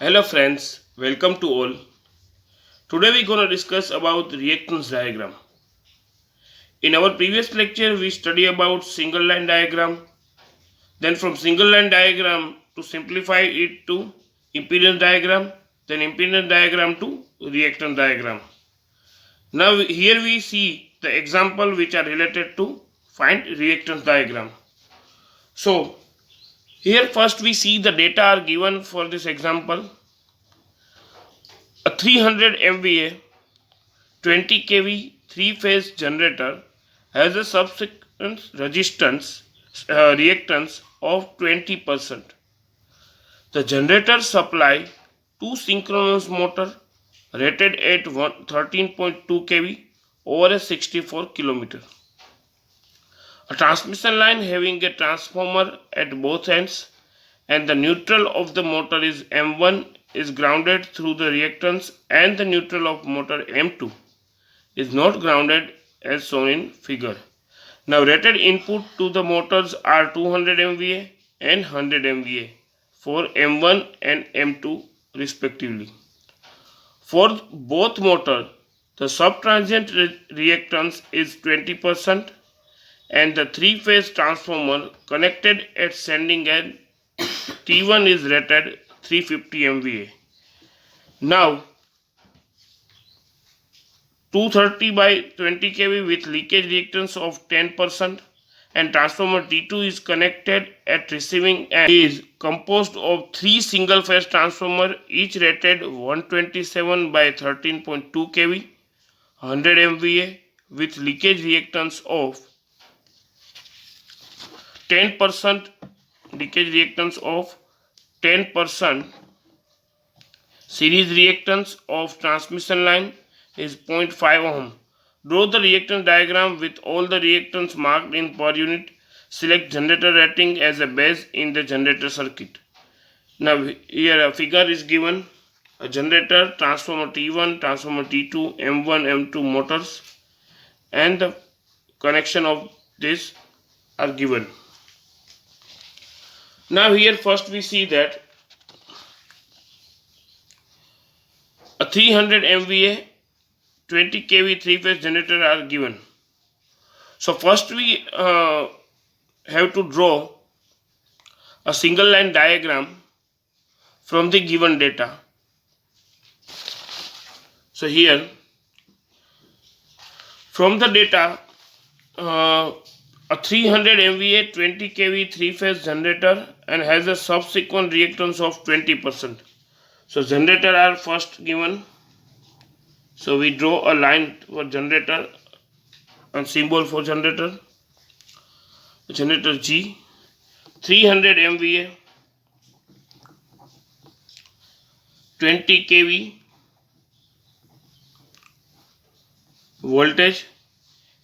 Hello friends, welcome to all. Today we're going to discuss about reactance diagram. In our previous lecture we study about single line diagram. Then from single line diagram to simplify it to impedance diagram, then impedance diagram to reactance diagram. Now here we see the example which are related to find reactance diagram. So here first we see the data are given for this example. A 300 MVA 20 kV 3-phase generator has a subsequent resistance reactance of 20%. The generator supply two synchronous motor rated at 13.2 kV over a 64 km. A transmission line having a transformer at both ends and the neutral of the motor is M1 is grounded through the reactance and the neutral of motor M2 is not grounded as shown in figure. Now rated input to the motors are 200 MVA and 100 MVA for M1 and M2 respectively. For both motors, the subtransient reactance is 20% and the three-phase transformer connected at sending end T1 is rated 350 MVA. Now 230 by 20 kV with leakage reactance of 10% and transformer T2 is connected at receiving end is composed of three single phase transformer each rated 127 by 13.2 kV 100 MVA with leakage reactance of 10% leakage reactance of 10%. Series reactance of transmission line is 0.5 ohm. Draw the reactance diagram with all the reactance marked in per unit. Select generator rating as a base in the generator circuit. Now here a figure is given. A generator, transformer T1, transformer T2, M1, M2 motors and the connection of this are given. Now here first we see that a 300 MVA 20 kV 3-phase generator are given. So first we have to draw a single line diagram from the given data. So here from the data a 300 MVA 20 kV 3-phase generator and has a subsequent reactance of 20%. So generator are first given. So we draw a line for generator and symbol for generator. Generator G 300 MVA 20 kV voltage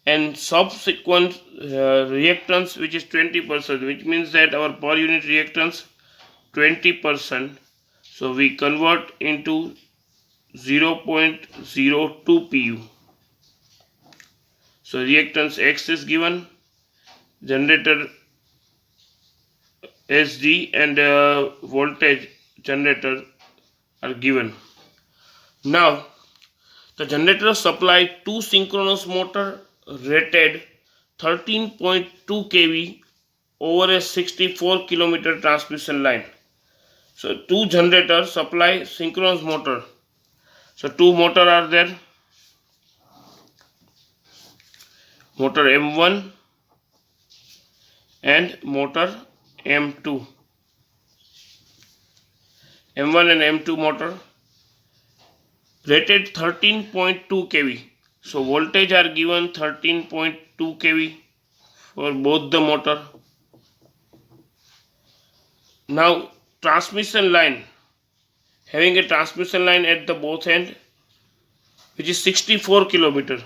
and subsequent reactance which is 20%, which means that our per unit reactance 20%. So we convert into 0.02 pu. So reactance X is given, generator SG and voltage generator are given. Now the generator supply two synchronous motor rated 13.2 kV over a 64 km transmission line. So two generators supply synchronous motor. So two motor are there, motor M1 and motor M2. M1 and M2 motor rated 13.2 kV. So voltage are given 13.2 kV for both the motor. Now transmission line, having a transmission line at the both end which is 64 km.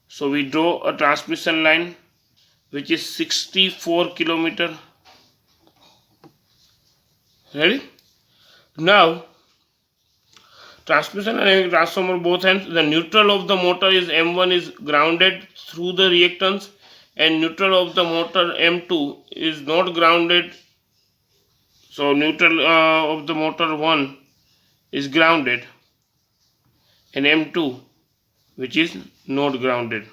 So we draw a transmission line which is 64 km. Ready? Now transmission and transformer both ends. The neutral of the motor is M1 is grounded through the reactance and neutral of the motor M2 is not grounded. So neutral of the motor 1 is grounded and M2 which is not grounded.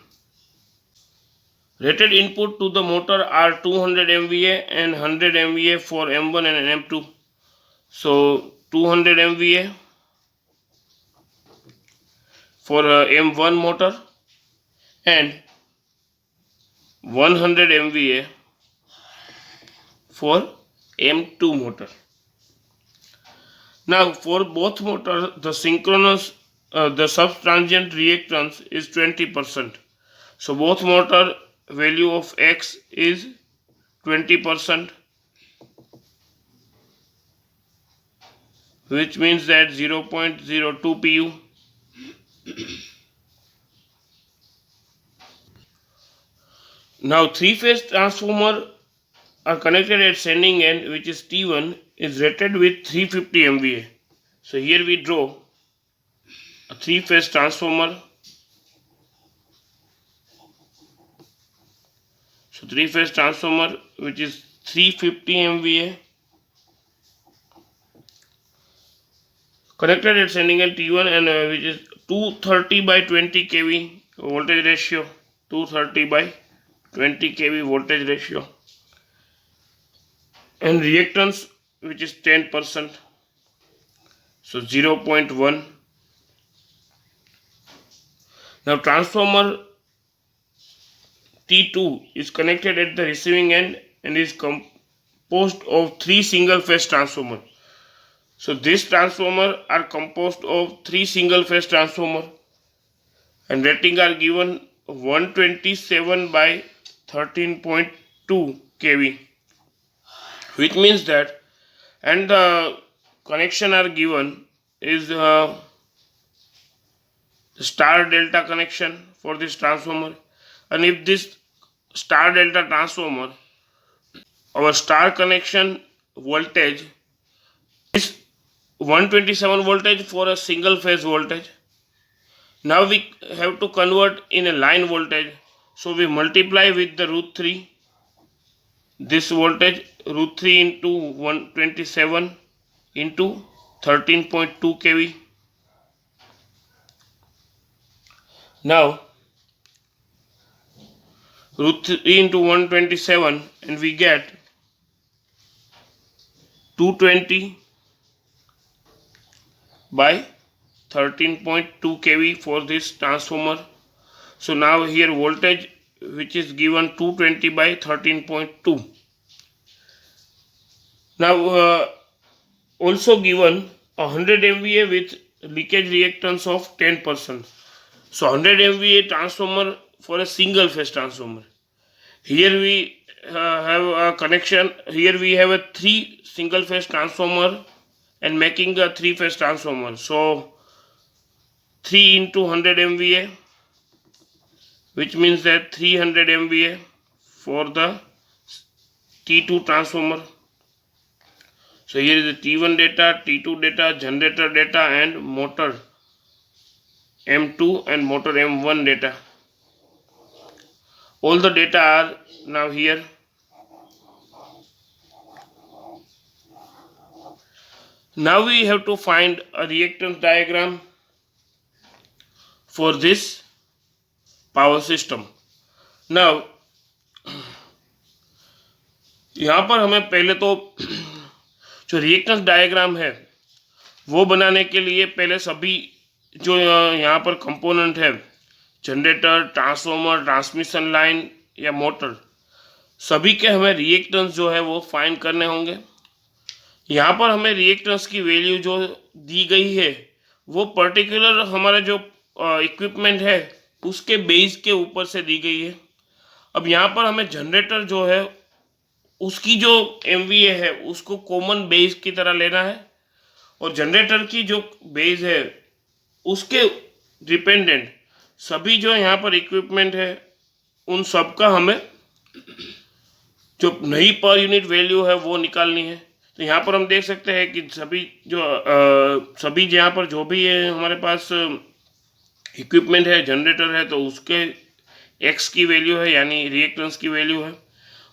Rated input to the motor are 200 MVA and 100 MVA for M1 and M2. So 200 MVA for M1 motor and 100 MVA for M2 motor. Now for both motors, the synchronous the subtransient reactance is 20%. So both motor value of X is 20%, which means that 0.02 pu. Now three-phase transformer are connected at sending end, which is T1, is rated with 350 MVA. So here we draw a three-phase transformer. So three-phase transformer which is 350 MVA connected at sending end T1 and which is 230 by 20 kV voltage ratio. 230 by 20 kV voltage ratio. And reactance which is 10%. So 0.1. Now transformer T2 is connected at the receiving end and is composed of three single phase transformers. So this transformer are composed of three single phase transformer and rating are given 127 by 13.2 kV, which means that, and the connection are given is star delta connection for this transformer. And if this star delta transformer, our star connection voltage is 127 voltage for a single phase voltage. Now we have to convert in a line voltage, so we multiply with the root 3 this voltage, root 3 into 127 into 13.2 kV. Now root 3 into 127 and we get 220 by 13.2 kV for this transformer. So now here voltage which is given 220 by 13.2. Now also given 100 MVA with leakage reactance of 10%. So 100 MVA transformer for a single phase transformer. Here we have a connection. Here we have a three single phase transformer and making a three phase transformer. So 3 into 100 MVA, which means that 300 MVA for the T2 transformer. So here is the T1 data, T2 data, generator data and motor M2 and motor M1 data. All the data are now here. Now we have to find a reactance diagram for this power system. Now यहाँ पर हमें पहले तो जो reactance diagram है वो बनाने के लिए पहले सभी जो यहाँ पर कंपोनेंट है, जनरेटर, ट्रांसफॉर्मर, ट्रांसमिशन लाइन या मोटर, सभी के हमें रिएक्टेंस जो है वो फाइंड करने होंगे। यहाँ पर हमें रिएक्टेंस की वैल्यू जो दी गई है वो पर्टिकुलर हमारा जो इक्विपमेंट है उसके बेस के ऊपर से दी गई है। अब यहाँ पर हमें जनरेटर जो है उसकी जो MVA है उसको कॉमन बेस की तरह लेना है और जनरेटर की जो बेस है उसके डिपेंडेंट सभी जो यहाँ पर इक्विपमेंट है उन सब का हमें जो नई पर यूनिट वैल्यू है वो निकालनी है। तो यहाँ पर हम देख सकते हैं कि सभी यहाँ पर जो भी है हमारे पास इक्विपमेंट है, जनरेटर है, तो उसके एक्स की वैल्यू है यानी रिएक्टेंस की वैल्यू है।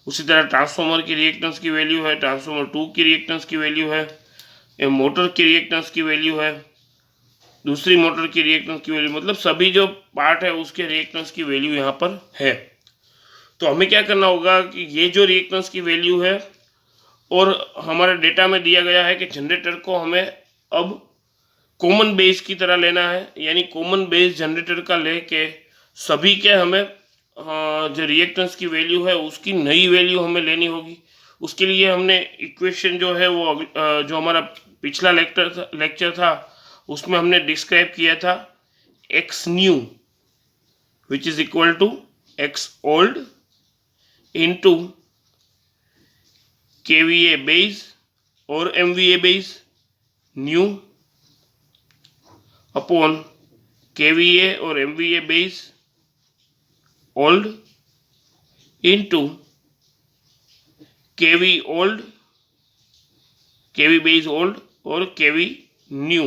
उसी तरह ट्रांसफॉर्मर की रिएक्टेंस की वैल्यू है, ट्रांसफॉर्मर 2 की रिएक्टेंस की वैल्यू है, मोटर की रिएक्टेंस की वैल्यू है, दूसरी मोटर की रिएक्टेंस की वैल्यू, मतलब सभी जो पार्ट है उसके रिएक्टेंस की वैल्यू यहाँ पर है। तो हमें क्या करना होगा कि ये जो रिएक्टेंस की वैल्यू है और हमारे डेटा में दिया गया है कि जनरेटर को हमें अब कॉमन बेस की तरह लेना है, यानी कॉमन बेस जनरेटर का लेके सभी के हमें जो रिएक्टेंस की वैल्यू है उसकी नई वैल्यू हमें लेनी होगी। उसके लिए हमने इक्वेशन जो है वो जो हमारा पिछला लेक्चर था उसमें हमने डिस्क्राइब किया था X new which is equal to x old into kVA base और MVA base new upon kVA और MVA base old into kV old, kV base old और kV new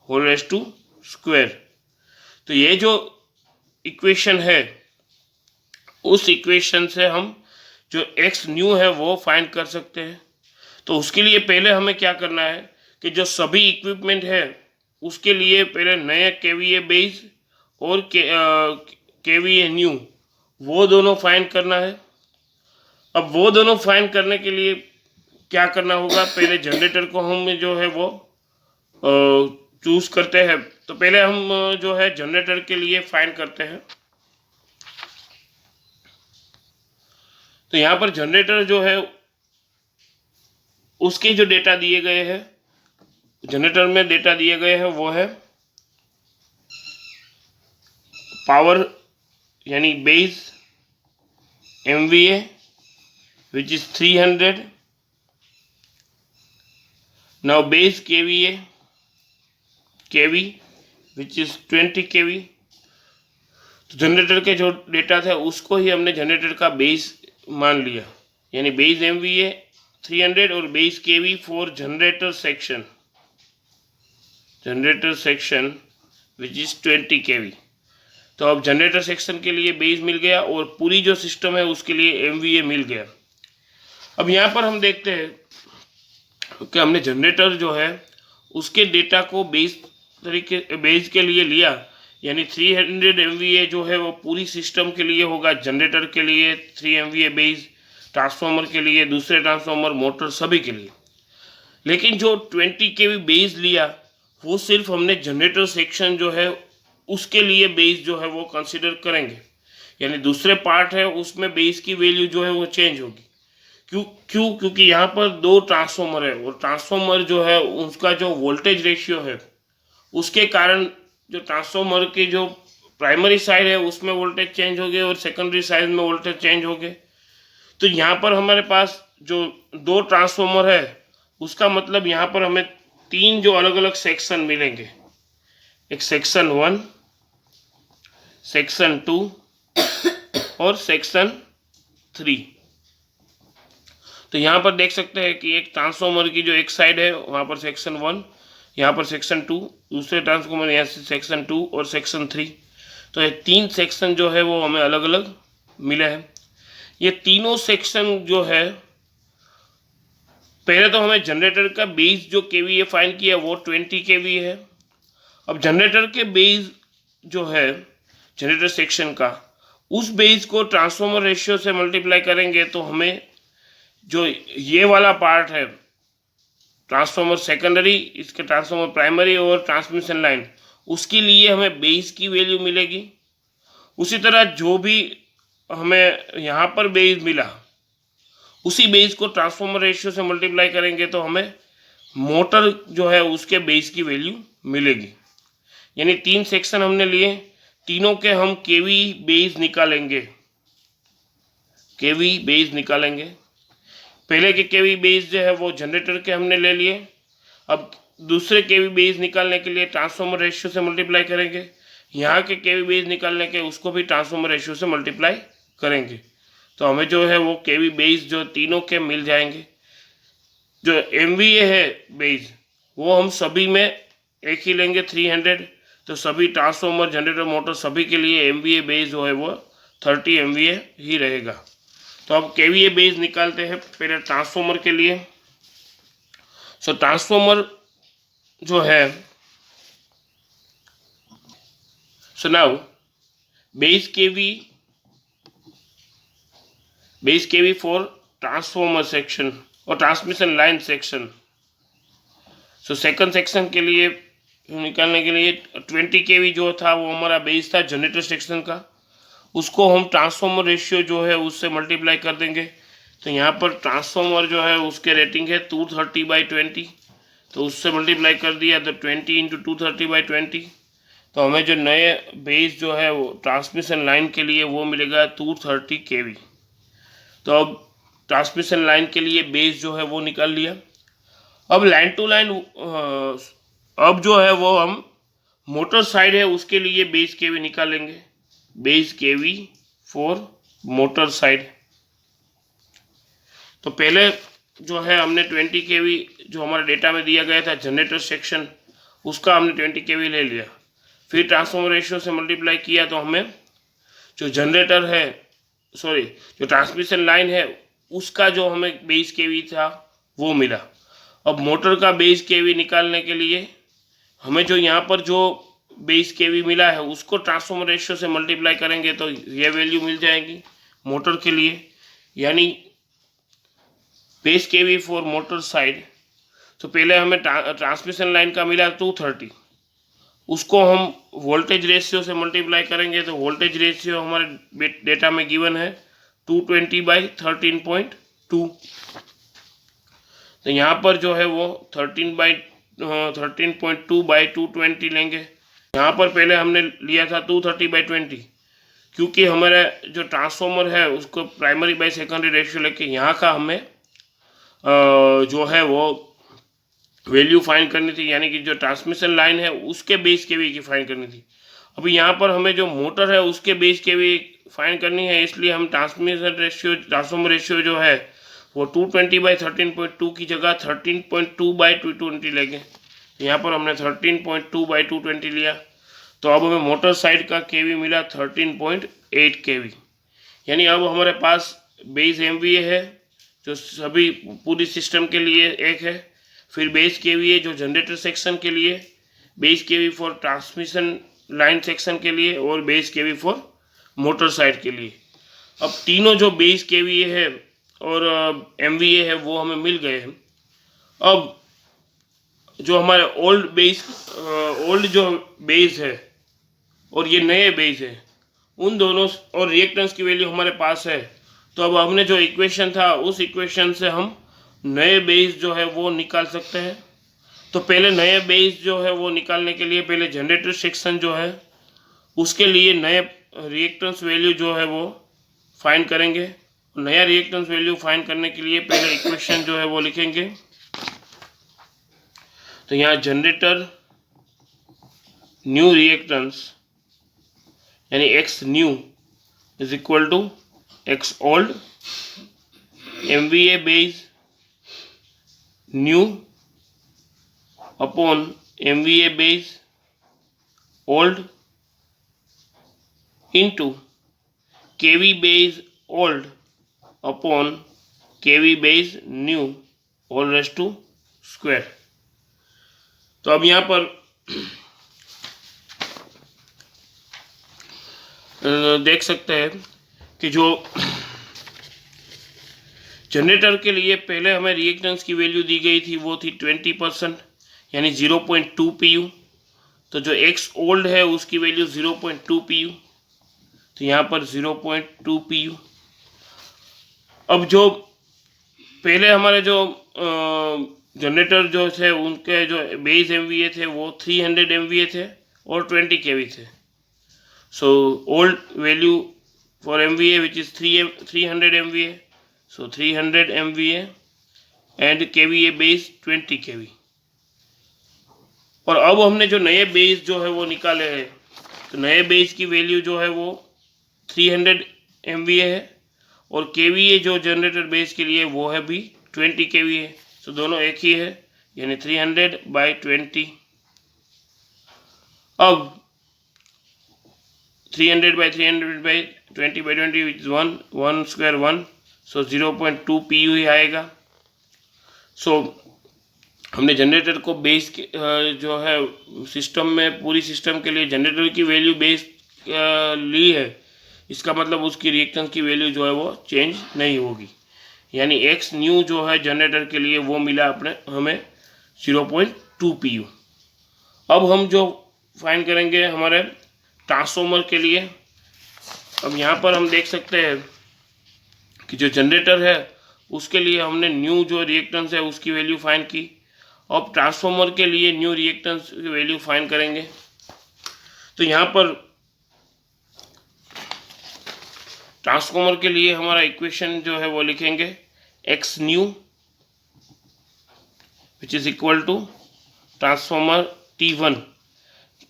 whole raise to square. तो ये जो equation है उस equation से हम जो एक्स न्यू है वो फाइंड कर सकते हैं। तो उसके लिए पहले हमें क्या करना है कि जो सभी इक्विपमेंट है उसके लिए पहले नए केवीए बेस और केवीए न्यू वो दोनों फाइंड करना है। अब वो दोनों फाइंड करने के लिए क्या करना होगा, पहले जनरेटर को हम जो है वो चूज करते हैं। तो पहले हम जो है जनरेटर के लिए फाइंड करते हैं। तो यहाँ पर जनरेटर जो है उसके जो डेटा दिए गए हैं, जनरेटर में डेटा दिए गए हैं वो है पावर यानी base MVA which is 300, now base KVA KV which is 20 KV। तो जनरेटर के जो डेटा था उसको ही हमने जनरेटर का बेस मान लिया, यानी बेस MVA 300 और base KV for generator section which is 20 KV। तो अब जनरेटर सेक्शन के लिए बेस मिल गया और पूरी जो सिस्टम है उसके लिए MVA मिल गया। अब यहाँ पर हम देखते हैं कि हमने जनरेटर जो है उसके डेटा को बेस के लिए लिया, यानी 300 MVA जो है वो पूरी सिस्टम के लिए होगा, जनरेटर के लिए 3 MVA बेस, ट्रांसफार्मर के लिए, दूसरे ट्रांसफार्मर, मोटर सभी के लिए। लेकिन जो 20 KV बेस लिया वो सिर्फ हमने जनरेटर सेक्शन जो है उसके लिए बेस जो है वो कंसिडर करेंगे, यानी दूसरे पार्ट है उसमें बेस की वैल्यू जो है वो चेंज होगी। क्योंकि यहाँ पर दो ट्रांसफार्मर है और ट्रांसफार्मर जो है उसका जो वोल्टेज रेशियो है उसके कारण जो ट्रांसफार्मर की जो प्राइमरी साइड है उसमें वोल्टेज चेंज हो गए और सेकेंडरी साइड में वोल्टेज चेंज हो गए। तो यहाँ पर हमारे पास जो दो ट्रांसफार्मर है उसका मतलब यहाँ पर हमें तीन जो अलग अलग सेक्शन मिलेंगे, एक सेक्शन 1, सेक्शन 2 और सेक्शन 3। तो यहाँ पर देख सकते हैं कि एक ट्रांसफार्मर की जो एक साइड है वहाँ पर सेक्शन 1, यहाँ पर सेक्शन 2, दूसरे ट्रांसफार्मर यहाँ से सेक्शन 2 और सेक्शन 3। तो ये तीन सेक्शन जो है वो हमें अलग अलग मिले हैं। ये तीनों सेक्शन जो है, पहले तो हमें जनरेटर का बेस जो KVA फाइंड किया वो 20 KV है। अब जनरेटर के बेस जो है जनरेटर सेक्शन का, उस बेस को ट्रांसफार्मर रेशियो से मल्टीप्लाई करेंगे तो हमें जो ये वाला पार्ट है ट्रांसफार्मर सेकेंडरी, इसके ट्रांसफार्मर प्राइमरी और ट्रांसमिशन लाइन, उसके लिए हमें बेस की वैल्यू मिलेगी। उसी तरह जो भी हमें यहाँ पर बेस मिला उसी बेस को ट्रांसफार्मर रेशियो से मल्टीप्लाई करेंगे तो हमें मोटर जो है उसके बेस की वैल्यू मिलेगी। यानी तीन सेक्शन हमने लिए, तीनों के हम केवी बेस निकालेंगे, केवी बेस निकालेंगे। पहले के केवी बेस जो है वो जनरेटर के हमने ले लिए। अब दूसरे केवी बेस निकालने के लिए ट्रांसफार्मर रेशियो से मल्टीप्लाई करेंगे, यहाँ के केवी बेस निकालने के उसको भी ट्रांसफार्मर रेशियो से मल्टीप्लाई करेंगे। तो हमें जो है वो केवी बेस जो तीनों के मिल जाएंगे। जो MVA है बेस वो हम सभी में एक ही लेंगे 300। तो सभी ट्रांसफार्मर, जनरेटर, मोटर सभी के लिए MVA बेस जो है वो 30 MVA ही रहेगा। तो अब KVA बेस निकालते हैं पहले ट्रांसफार्मर के लिए। सो ट्रांसफार्मर जो है So now base kV for transformer section और transmission line section. So second section के लिए निकालने के लिए 20 kV जो था वो हमारा बेस था जनरेटर सेक्शन का, उसको हम ट्रांसफॉर्मर रेशियो जो है उससे मल्टीप्लाई कर देंगे. तो यहाँ पर ट्रांसफॉर्मर जो है उसके रेटिंग है 230/20, तो उससे मल्टीप्लाई कर दिया तो 20 × 230/20. तो हमें जो नए बेस जो है वो ट्रांसमिशन लाइन के लिए वो मिलेगा 230 kV. तो अब ट्रांसमिशन लाइन के लिए बेस जो है वो निकाल लिया. अब लाइन टू लाइन अब जो है वो हम मोटर साइड है उसके लिए बेस केवी निकालेंगे. Base KV for motor side. तो पहले जो है हमने 20 kV जो हमारे डेटा में दिया गया था जनरेटर सेक्शन, उसका हमने 20 kV ले लिया. फिर ट्रांसफॉर्मर रेशियो से मल्टीप्लाई किया तो हमें जो जनरेटर है जो ट्रांसमिशन लाइन है उसका जो हमें बेस केवी था वो मिला. अब मोटर का बेस केवी निकालने के लिए हमें जो यहाँ पर जो बेस केवी मिला है उसको ट्रांसफॉर्मर रेशियो से मल्टीप्लाई करेंगे तो ये वैल्यू मिल जाएगी मोटर के लिए. यानी base KV for motor side. तो पहले हमें ट्रांसमिशन लाइन का मिला 230, उसको हम वोल्टेज रेशियो से मल्टीप्लाई करेंगे तो वोल्टेज रेशियो हमारे डेटा में गिवन है 220/13.2. तो यहाँ पर जो है वो 13.2/220 लेंगे. यहाँ पर पहले हमने लिया था 230/20, क्योंकि हमारा जो ट्रांसफॉर्मर है उसको प्राइमरी बाय सेकेंडरी रेशियो लेके यहाँ का हमें जो है वो वैल्यू फाइंड करनी थी, यानी कि जो ट्रांसमिशन लाइन है उसके बेस केवी की फाइंड करनी थी. अभी यहाँ पर हमें जो मोटर है उसके बेस केवी फाइंड करनी है, इसलिए हम ट्रांसफॉर्मर रेशियो जो है वो 220/13.2 की जगह 13.2/220 लेंगे. यहाँ पर हमने 13.2/220 लिया. तो अब हमें मोटर साइड का केवी मिला 13.8 kV. यानी अब हमारे पास बेस MVA है जो सभी पूरी सिस्टम के लिए एक है. फिर बेस केवी जो जनरेटर सेक्शन के लिए, base KV for transmission line section के लिए और base KV for motor side के लिए. अब तीनों जो बेस केवी है और MVA है वो हमें मिल गए हैं. अब जो हमारे ओल्ड जो बेस है और ये नए बेस है उन दोनों और रिएक्टेंस की वैल्यू हमारे पास है. तो अब हमने जो इक्वेशन था उस इक्वेशन से हम नए बेस जो है वो निकाल सकते हैं. तो पहले नए बेस जो है वो निकालने के लिए पहले जनरेटर सेक्शन जो है उसके लिए नए रिएक्टेंस वैल्यू जो है वो फाइंड करेंगे. नया रिएक्टेंस वैल्यू फाइंड करने के लिए पहले इक्वेशन जो है वो लिखेंगे. तो यहाँ जनरेटर न्यू रिएक्टेंस यानी x new is equal to x old MVA base new upon MVA base old into KV base old upon KV base new all raised to square. तो अब यहाँ पर देख सकते हैं कि जो जनरेटर के लिए पहले हमें रिएक्टेंस की वैल्यू दी गई थी वो थी 20% यानी 0.2 pu. तो जो एक्स ओल्ड है उसकी वैल्यू 0.2 pu, तो यहाँ पर 0.2 pu. अब जो पहले हमारे जो जनरेटर जो थे उनके जो बेस MVA थे वो 300 MVA थे और 20 kV थे. So old value for MVA which is 300 MVA. So 300 MVA and KVA base 20 kV. और अब हमने जो नए बेस जो है वो निकाले हैं, तो नए बेस की वैल्यू जो है वो 300 MVA है और KVA जो जनरेटर बेस के लिए वो है भी 20 kV है. तो दोनों एक ही है यानी 300/20. अब 300/300/20/20 which is 1 square 1. So 0.2 pu ही आएगा. सो हमने जनरेटर को बेस जो है सिस्टम में, पूरी सिस्टम के लिए जनरेटर की वैल्यू बेस ली है, इसका मतलब उसकी रिएक्टेंस की वैल्यू जो है वो चेंज नहीं होगी। यानी एक्स न्यू जो है जनरेटर के लिए वो मिला अपने हमें 0.2 pu। अब हम जो फाइंड करेंगे हमारे ट्रांसफॉर्मर के लिए, अब यहाँ पर हम देख सकते हैं कि जो जनरेटर है उसके लिए हमने न्यू जो रिएक्टेंस है उसकी वैल्यू फाइंड की। अब ट्रांसफॉर्मर के लिए न्यू रिएक्टेंस की वैल्यू फाइंड करेंगे। तो यहाँ पर ट्रांसफॉर्मर के लिए हमारा इक्वेशन जो है वो लिखेंगे x new which is equal to transformer T1,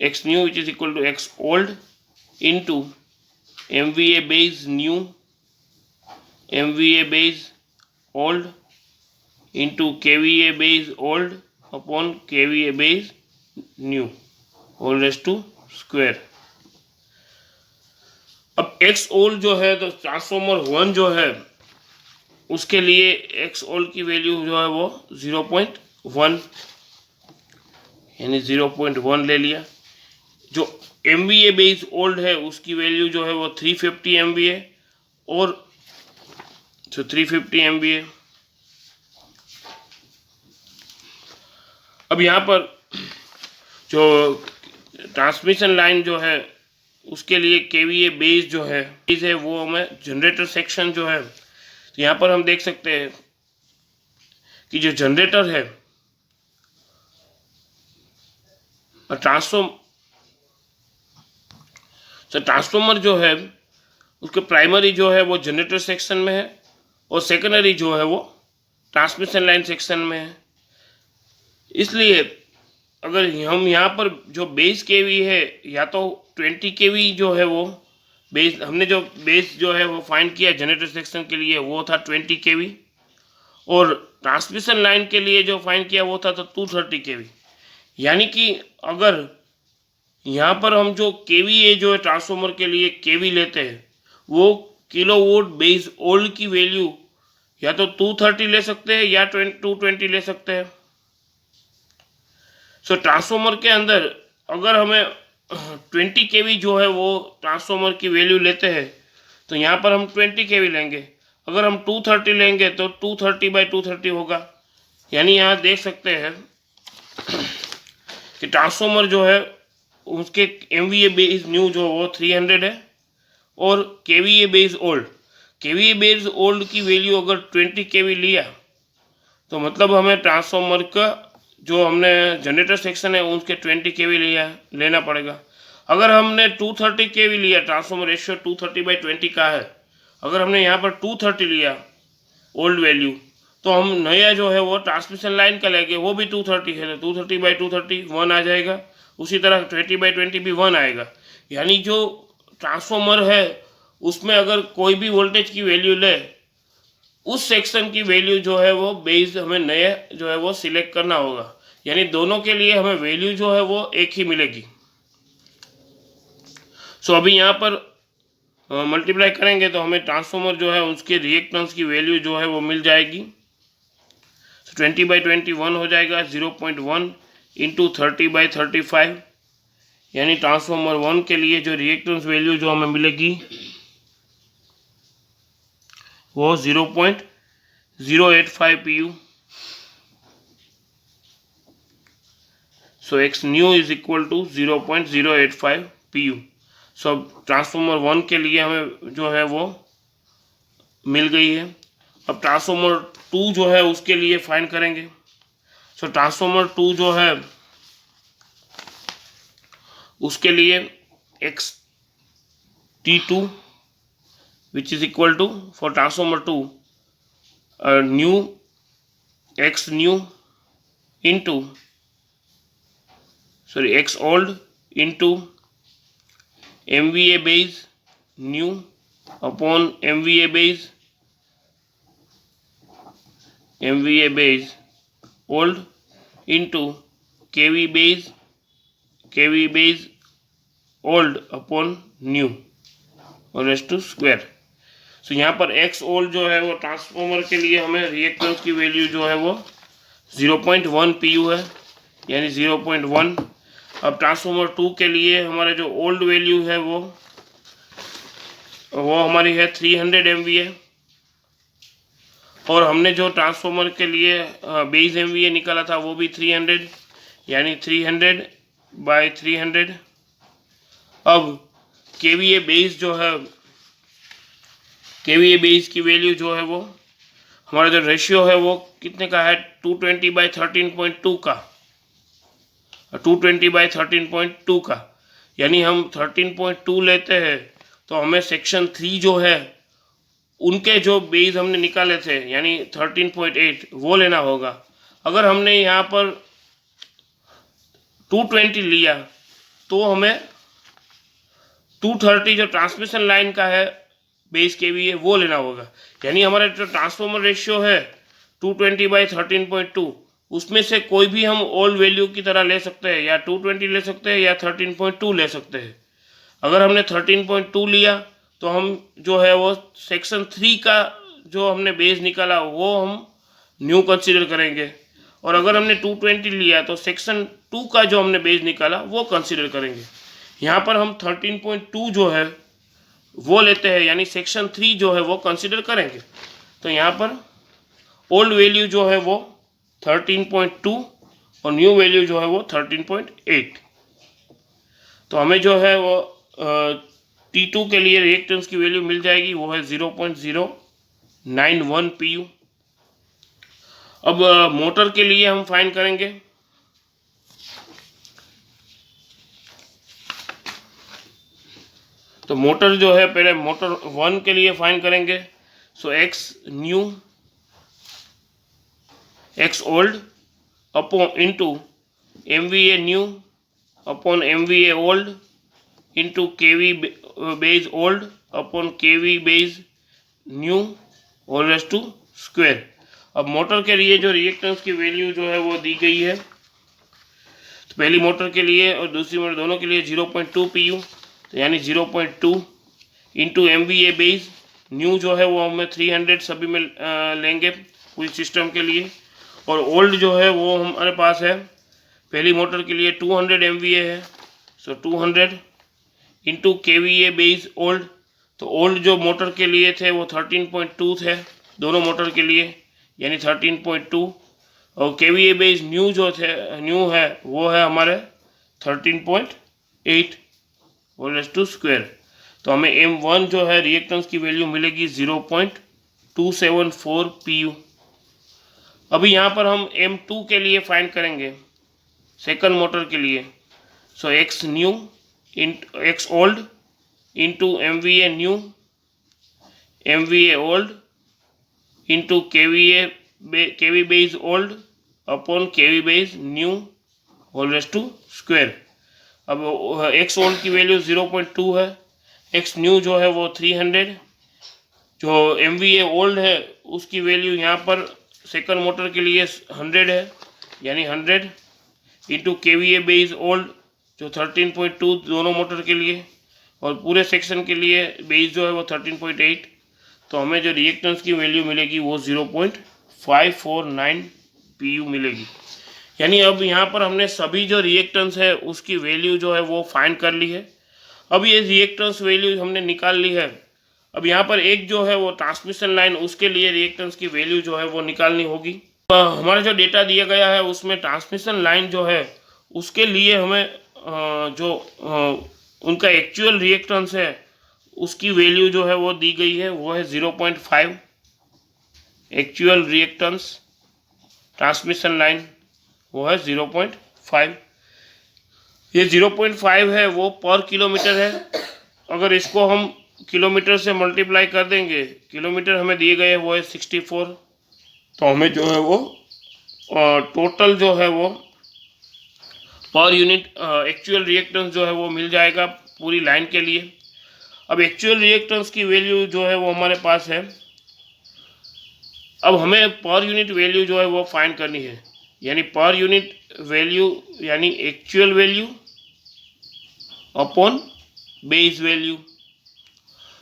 x new which is equal to x old into MVA base new MVA base old into KVA base old upon KVA base new whole raise to square. अब x old जो है तो transformer 1 जो है उसके लिए x old की value जो है वो 0.1 यानी 0.1 ले लिया। जो MVA बेस ओल्ड है उसकी वैल्यू जो है वो 350 MVA और जो 350 MVA। अब यहाँ पर जो ट्रांसमिशन लाइन जो है उसके लिए KVA बेस जो है वो हमें जनरेटर सेक्शन जो है, तो यहाँ पर हम देख सकते हैं कि जो जनरेटर है ट्रांसफॉर्मर जो है उसके प्राइमरी जो है वो जनरेटर सेक्शन में है और सेकेंडरी जो है वो ट्रांसमिशन लाइन सेक्शन में है। इसलिए अगर हम यहाँ पर जो बेस केवी है या तो 20 kV जो है वो बेस, हमने जो बेस जो है वो फाइंड किया जनरेटर सेक्शन के लिए वो था 20 kV और ट्रांसमिशन लाइन के लिए जो फाइंड किया वो था तो 230 kV। यानी कि अगर यहाँ पर हम जो KVA जो है ट्रांसफॉर्मर के लिए KV लेते हैं वो किलोवोल्ट बेस ओल्ड की वैल्यू या तो 230 ले सकते हैं या 220 ले सकते हैं। सो ट्रांसफॉर्मर के अंदर अगर हमें 20 kV जो है वो ट्रांसफॉर्मर की वैल्यू लेते हैं तो यहाँ पर हम 20 kV लेंगे। अगर हम 230 लेंगे तो 230/230 होगा। यानी यहाँ देख सकते हैं कि ट्रांसफॉर्मर जो है उसके MVA बेस न्यू जो वो 300 है और KVA बेस ओल्ड की वैल्यू अगर 20 kV लिया तो मतलब हमें ट्रांसफॉर्मर का जो हमने जनरेटर सेक्शन है उसके 20 kV लेना पड़ेगा। अगर हमने 230 kV लिया, ट्रांसफॉर्मर रेशियो 230/20 का है, अगर हमने यहाँ पर 230 लिया ओल्ड वैल्यू तो हम नया जो है वो ट्रांसमिशन लाइन का लेंगे, वो भी 230 है तो 230/230 1 आ जाएगा। उसी तरह 20/20 भी 1 आएगा। यानी जो ट्रांसफॉर्मर है उसमें अगर कोई भी वोल्टेज की वैल्यू ले उस सेक्शन की वैल्यू जो है वो बेस हमें नया जो है वो सिलेक्ट करना होगा। यानी दोनों के लिए हमें वैल्यू जो है वो एक ही मिलेगी। सो अभी यहाँ पर मल्टीप्लाई करेंगे तो हमें ट्रांसफॉर्मर जो है उसके रिएक्टेंस की वैल्यू जो है वो मिल जाएगी। 20/21 हो जाएगा 0.1 इंटू 30/35। यानी ट्रांसफॉर्मर 1 के लिए जो रिएक्टेंस वैल्यू जो हमें मिलेगी वो 0.085 pu। So x new is equal to 0.085 pu। So transformer 1 के लिए हमें जो है वो मिल गई है। अब ट्रांसफॉर्मर 2 जो है उसके लिए फाइंड करेंगे। सो ट्रांसफॉर्मर 2 जो है उसके लिए x T2 which is equal to for transformer 2 new x new into x old into MVA base new upon MVA base old into KV base old upon new और रेज़ टू स्क्वायर। सो यहाँ पर x old जो है वो transformer के लिए हमें reactance की वैल्यू जो है वो 0.1 pu है, यानी 0.1। अब ट्रांसफॉर्मर 2 के लिए हमारे जो ओल्ड वैल्यू है वो हमारी है 300 MVA, और हमने जो ट्रांसफॉर्मर के लिए बेस MVA निकाला था वो भी 300, यानी 300/300। अब KVA बेस जो है, KVA बेस की वैल्यू जो है वो हमारा जो रेशियो है वो कितने का है, 220/13.2 का, 220/13.2 का। यानी हम 13.2 लेते हैं तो हमें सेक्शन 3 जो है उनके जो बेस हमने निकाले थे यानी 13.8 वो लेना होगा। अगर हमने यहाँ पर 220 लिया तो हमें 230 जो ट्रांसमिशन लाइन का है बेस KVA वो लेना होगा। यानी हमारा जो ट्रांसफॉर्मर रेशियो है 220/13.2, उसमें से कोई भी हम ओल्ड वैल्यू की तरह ले सकते हैं, या 220 ले सकते हैं या 13.2 ले सकते हैं। अगर हमने 13.2 लिया तो हम जो है वो सेक्शन 3 का जो हमने बेस निकाला वो हम न्यू कंसीडर करेंगे, और अगर हमने 220 लिया तो सेक्शन 2 का जो हमने बेस निकाला वो कंसीडर करेंगे। यहाँ पर हम 13.2 जो है वो लेते हैं, यानी सेक्शन 3 जो है वो कंसीडर करेंगे। तो यहाँ पर ओल्ड वैल्यू जो है वो 13.2 और न्यू वैल्यू जो है वो 13.8। तो हमें जो है वो T2 के लिए रिएक्टेंस की वैल्यू मिल जाएगी, वो है 0.091 pu। अब मोटर के लिए हम फाइंड करेंगे। तो मोटर जो है पहले मोटर 1 के लिए फाइंड करेंगे। So x new, x old upon into MVA new upon MVA old into KV base old upon KV base new whole raise to square. अब मोटर के लिए जो रिएक्टेंस की वैल्यू जो है वो दी गई है, तो पहली मोटर के लिए और दूसरी मोटर दोनों के लिए 0.2 pu, तो यानी 0.2 इंटू MVA बेस न्यू जो है वो हमें 300 सभी में लेंगे पूरी सिस्टम के लिए, और ओल्ड जो है वो हमारे पास है पहली मोटर के लिए 200 MVA है। सो 200 इंटू KVA बेस ओल्ड, तो ओल्ड जो मोटर के लिए थे वो 13.2 थे दोनों मोटर के लिए, यानी 13.2, और KVA बेस न्यू जो थे न्यू है वो है हमारे 13.8 होल रेज़ टू स्क्वायर। तो हमें M1 जो है रिएक्टेंस की वैल्यू मिलेगी 0.274 pu। अभी यहाँ पर हम M2 के लिए फाइंड करेंगे सेकंड मोटर के लिए। So x new x old into MVA new MVA old into KV base old upon KV base new whole raise to square. अब x ओल्ड की वैल्यू 0.2 है, x न्यू जो है वो 300, जो MVA ओल्ड है उसकी वैल्यू यहाँ पर सेकंड मोटर के लिए 100 है, यानी 100 इंटू KVA बेस ओल्ड जो 13.2 दोनों मोटर के लिए, और पूरे सेक्शन के लिए बेस जो है वो 13.8। तो हमें जो रिएक्टेंस की वैल्यू मिलेगी वो 0.549 pu मिलेगी। यानी अब यहाँ पर हमने सभी जो रिएक्टेंस है उसकी वैल्यू जो है वो फाइंड कर ली है। अब ये रिएक्टेंस वैल्यू हमने निकाल ली है। अब यहाँ पर एक जो है वो ट्रांसमिशन लाइन, उसके लिए रिएक्टेंस की वैल्यू जो है वो निकालनी होगी। हमारा जो डेटा दिया गया है उसमें ट्रांसमिशन लाइन जो है उसके लिए हमें जो उनका एक्चुअल रिएक्टेंस है उसकी वैल्यू जो है वो दी गई है, वो है 0.5 एक्चुअल रिएक्टेंस ट्रांसमिशन लाइन, वो है 0.5। ये 0.5 है वो पर किलोमीटर है। अगर इसको हम किलोमीटर से मल्टीप्लाई कर देंगे, किलोमीटर हमें दिए गए वो है 64, तो हमें जो है वो टोटल जो है वो पर यूनिट एक्चुअल रिएक्टेंस जो है वो मिल जाएगा पूरी लाइन के लिए। अब एक्चुअल रिएक्टेंस की वैल्यू जो है वो हमारे पास है। अब हमें पर यूनिट वैल्यू जो है वो फाइंड करनी है, यानी पर यूनिट वैल्यू यानी actual value upon base value.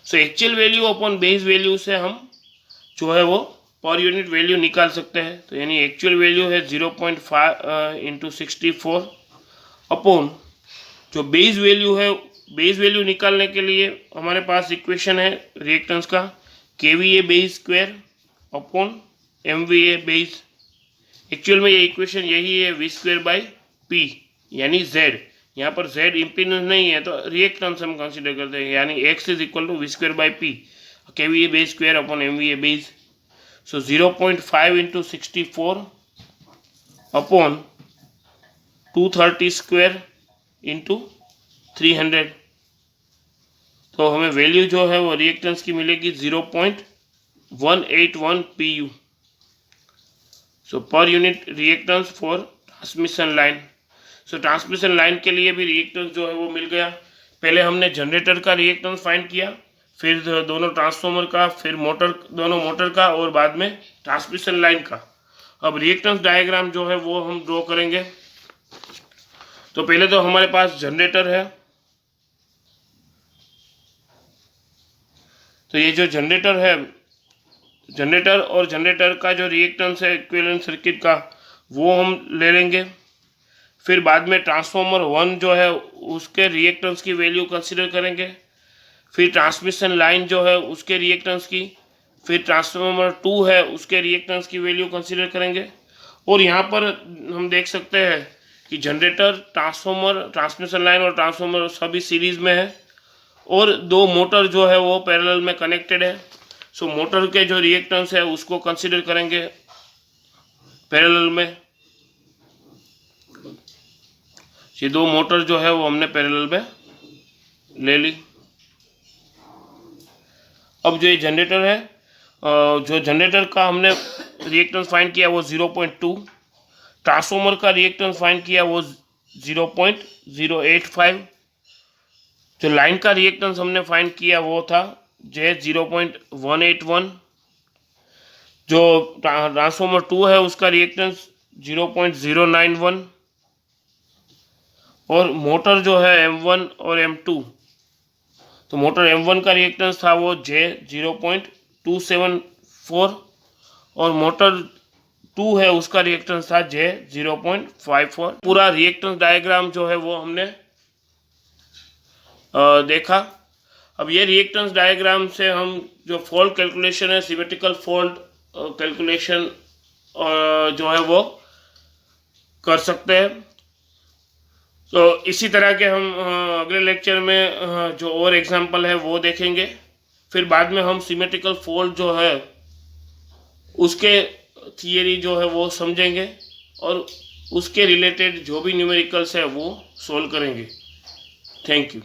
So actual value upon base value से हम जो है वो पर यूनिट वैल्यू निकाल सकते हैं। तो यानी एक्चुअल वैल्यू है 0.5 इंटू 64 अपॉन जो बेस वैल्यू है। बेस वैल्यू निकालने के लिए हमारे पास इक्वेशन है रिएक्टेंस का, KVA base square upon MVA base. Actual में ये इक्वेशन यही है, V स्क्वायर बाई P यानी Z। यहाँ पर Z इम्पीडेंस नहीं है तो रिएक्टेंस हम कंसीडर करते हैं, यानी X is equal to V square by P, KVA base square upon MVA base. So 0.5 into 64 upon 230 square into 300। तो हमें वैल्यू जो है वो रिएक्टेंस की मिलेगी 0.181 PU। So per unit reactance for transmission line. So transmission line के लिए भी रिएक्टेंस जो है वो मिल गया। पहले हमने जनरेटर का रिएक्टेंस फाइंड किया, फिर दोनों ट्रांसफॉर्मर का, फिर दोनों मोटर का, और बाद में ट्रांसमिशन लाइन का। अब रिएक्टेंस डायग्राम जो है वो हम ड्रॉ करेंगे। तो पहले तो हमारे पास जनरेटर है। तो ये जो जनरेटर है, जनरेटर और जनरेटर का जो रिएक्टेंस है इक्विवेलेंट सर्किट का, वो हम ले लेंगे। फिर बाद में ट्रांसफॉर्मर 1 जो है उसके रिएक्टेंस की वैल्यू कंसीडर करेंगे। फिर ट्रांसमिशन लाइन जो है उसके रिएक्टेंस की, फिर ट्रांसफॉर्मर 2 है उसके रिएक्टेंस की वैल्यू कंसीडर करेंगे। और यहाँ पर हम देख सकते हैं कि जनरेटर, ट्रांसफॉर्मर, ट्रांसमिशन लाइन और ट्रांसफॉर्मर सभी सीरीज में है, और दो मोटर जो है वो पैरेलल में कनेक्टेड है। सो मोटर के जो रिएक्टेंस है उसको कंसीडर करेंगे पैरेलल में। ये दो मोटर जो है वो हमने पैरेलल में ले ली। अब जो ये जनरेटर है, जो जनरेटर का हमने रिएक्टेंस फाइंड किया वो 0.2, ट्रांसफॉर्मर का रिएक्टेंस फाइंड किया वो 0.085, जो लाइन का रिएक्टेंस हमने फाइंड किया वो था जे 0.181, जो ट्रांसफॉर्मर 2 है उसका रिएक्टेंस 0.091, और मोटर जो है M1 और M2, तो मोटर M1 का रिएक्टेंस था वो जे 0.274, और मोटर 2 है उसका रिएक्टेंस था जे 0.54। पूरा रिएक्टेंस डायग्राम जो है वो हमने देखा। अब ये रिएक्टेंस डायग्राम से हम जो फॉल्ट कैलकुलेशन है, सिमेट्रिकल फॉल्ट कैलकुलेशन जो है वो कर सकते हैं। तो इसी तरह के हम अगले लेक्चर में जो और एग्जांपल है वो देखेंगे। फिर बाद में हम सिमेट्रिकल फॉल्ट जो है उसके थियरी जो है वो समझेंगे, और उसके रिलेटेड जो भी न्यूमेरिकल्स है वो सोल्व करेंगे। Thank you.